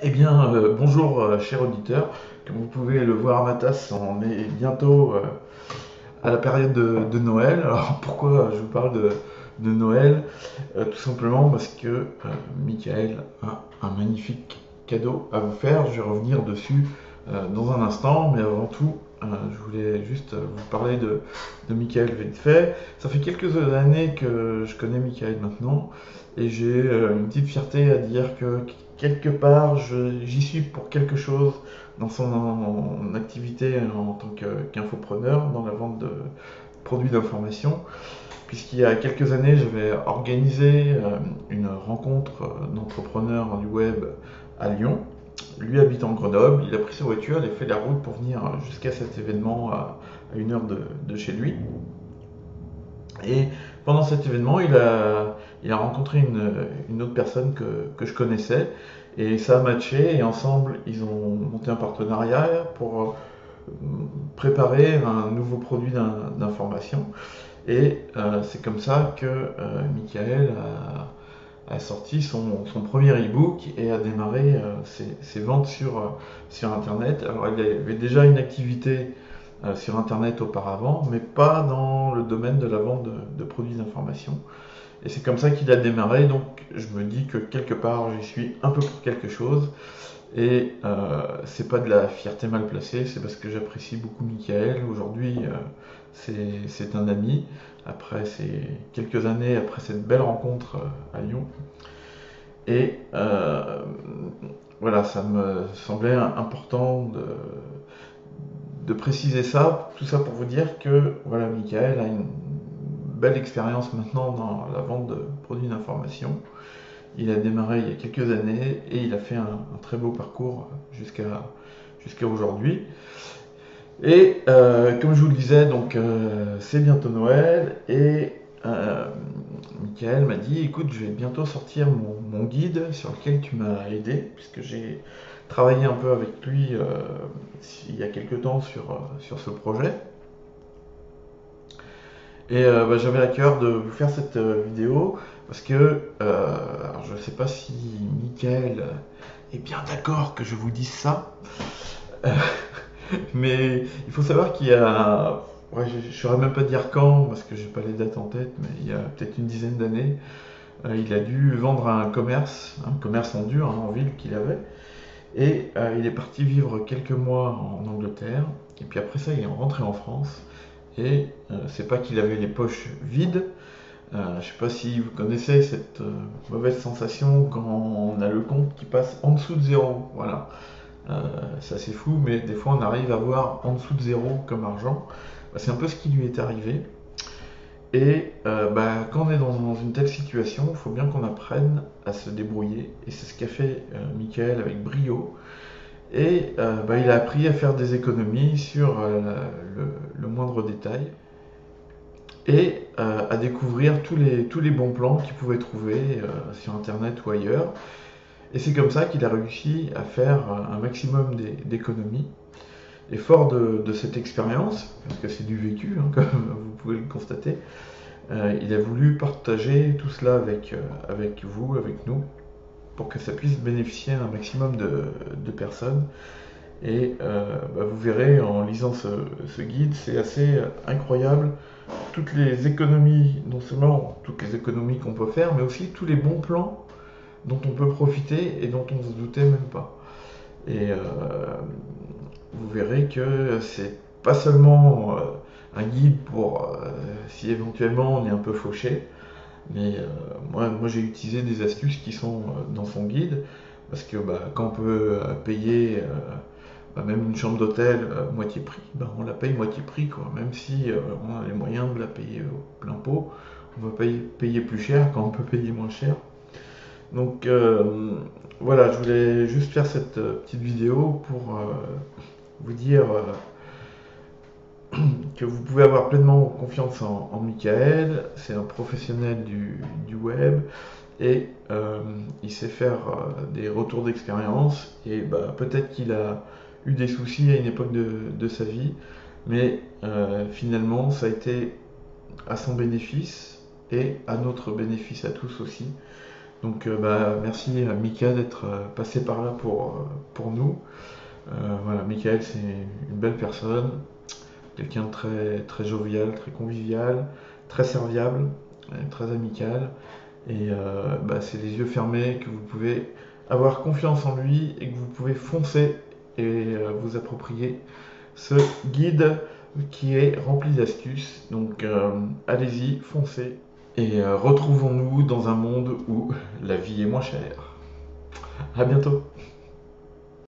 Eh bien, bonjour, cher auditeur. Comme vous pouvez le voir à ma tasse, on est bientôt à la période de Noël. Alors pourquoi je vous parle de Noël? Tout simplement parce que Michael a un magnifique cadeau à vous faire. Je vais revenir dessus dans un instant, mais avant tout, je voulais juste vous parler de Michael vite fait. Ça fait quelques années que je connais Michael maintenant, et j'ai une petite fierté à dire que quelque part, j'y suis pour quelque chose dans son activité en tant qu'infopreneur, dans la vente de produits d'information, puisqu'il y a quelques années, j'avais organisé une rencontre d'entrepreneurs du web à Lyon. Lui habite en Grenoble, il a pris sa voiture, il a fait la route pour venir jusqu'à cet événement à 1 heure de chez lui. Et pendant cet événement, il a rencontré une autre personne que je connaissais, et ça a matché, et ensemble, ils ont monté un partenariat pour préparer un nouveau produit d'information. Et c'est comme ça que Michael a sorti son premier e-book et a démarré ses ventes sur Internet. Alors il avait déjà une activité sur Internet auparavant, mais pas dans le domaine de la vente de produits d'information. Et c'est comme ça qu'il a démarré, donc je me dis que quelque part j'y suis un peu pour quelque chose. Et c'est pas de la fierté mal placée, c'est parce que j'apprécie beaucoup Michael. Aujourd'hui, c'est un ami. Après ces quelques années, après cette belle rencontre à Lyon. Et voilà, ça me semblait important de préciser ça. Tout ça pour vous dire que voilà, Michael a une belle expérience maintenant dans la vente de produits d'information. Il a démarré il y a quelques années et il a fait un très beau parcours jusqu'à aujourd'hui. Et comme je vous le disais, donc c'est bientôt Noël et Michael m'a dit écoute, je vais bientôt sortir mon guide sur lequel tu m'as aidé, puisque j'ai travaillé un peu avec lui il y a quelques temps sur ce projet. Et bah, j'avais à cœur de vous faire cette vidéo parce que alors je ne sais pas si Michael est bien d'accord que je vous dise ça, euh, mais il faut savoir qu'il y a, ouais, je ne saurais même pas dire quand parce que j'ai pas les dates en tête, mais il y a peut-être une dizaine d'années, il a dû vendre un commerce en dur, hein, en ville qu'il avait, et il est parti vivre quelques mois en Angleterre, et puis après ça il est rentré en France, et c'est pas qu'il avait les poches vides. Je ne sais pas si vous connaissez cette mauvaise sensation quand on a le compte qui passe en dessous de zéro. Voilà. C'est assez fou, mais des fois on arrive à voir en dessous de zéro comme argent. Bah, c'est un peu ce qui lui est arrivé. Et bah, quand on est dans une telle situation, il faut bien qu'on apprenne à se débrouiller. Et c'est ce qu'a fait Michael avec brio. Et bah, il a appris à faire des économies sur le moindre détail et à découvrir tous les bons plans qu'il pouvait trouver sur Internet ou ailleurs. Et c'est comme ça qu'il a réussi à faire un maximum d'économies. Et fort de cette expérience, parce que c'est du vécu, hein, comme vous pouvez le constater, il a voulu partager tout cela avec vous, avec nous, pour que ça puisse bénéficier à un maximum de personnes. Et bah, vous verrez en lisant ce guide, c'est assez incroyable toutes les économies, non seulement toutes les économies qu'on peut faire, mais aussi tous les bons plans dont on peut profiter et dont on ne se doutait même pas. Et vous verrez que c'est pas seulement un guide pour si éventuellement on est un peu fauché, mais moi j'ai utilisé des astuces qui sont dans son guide, parce que bah, quand on peut payer bah, même une chambre d'hôtel moitié prix, bah, on la paye moitié prix, quoi. Même si on a les moyens de la payer au plein pot, on va payer plus cher quand on peut payer moins cher. Donc voilà, je voulais juste faire cette petite vidéo pour vous dire que vous pouvez avoir pleinement confiance en Michael. C'est un professionnel du web et il sait faire des retours d'expérience. Et bah, peut-être qu'il a eu des soucis à une époque de sa vie, mais finalement ça a été à son bénéfice et à notre bénéfice à tous aussi. Donc merci à Mika d'être passé par là pour nous. Voilà, Michael, c'est une belle personne, quelqu'un de très, très jovial, très convivial, très serviable, très amical. Et c'est les yeux fermés que vous pouvez avoir confiance en lui et que vous pouvez foncer et vous approprier ce guide qui est rempli d'astuces. Donc allez-y, foncez et retrouvons-nous dans un monde où la vie est moins chère. À bientôt.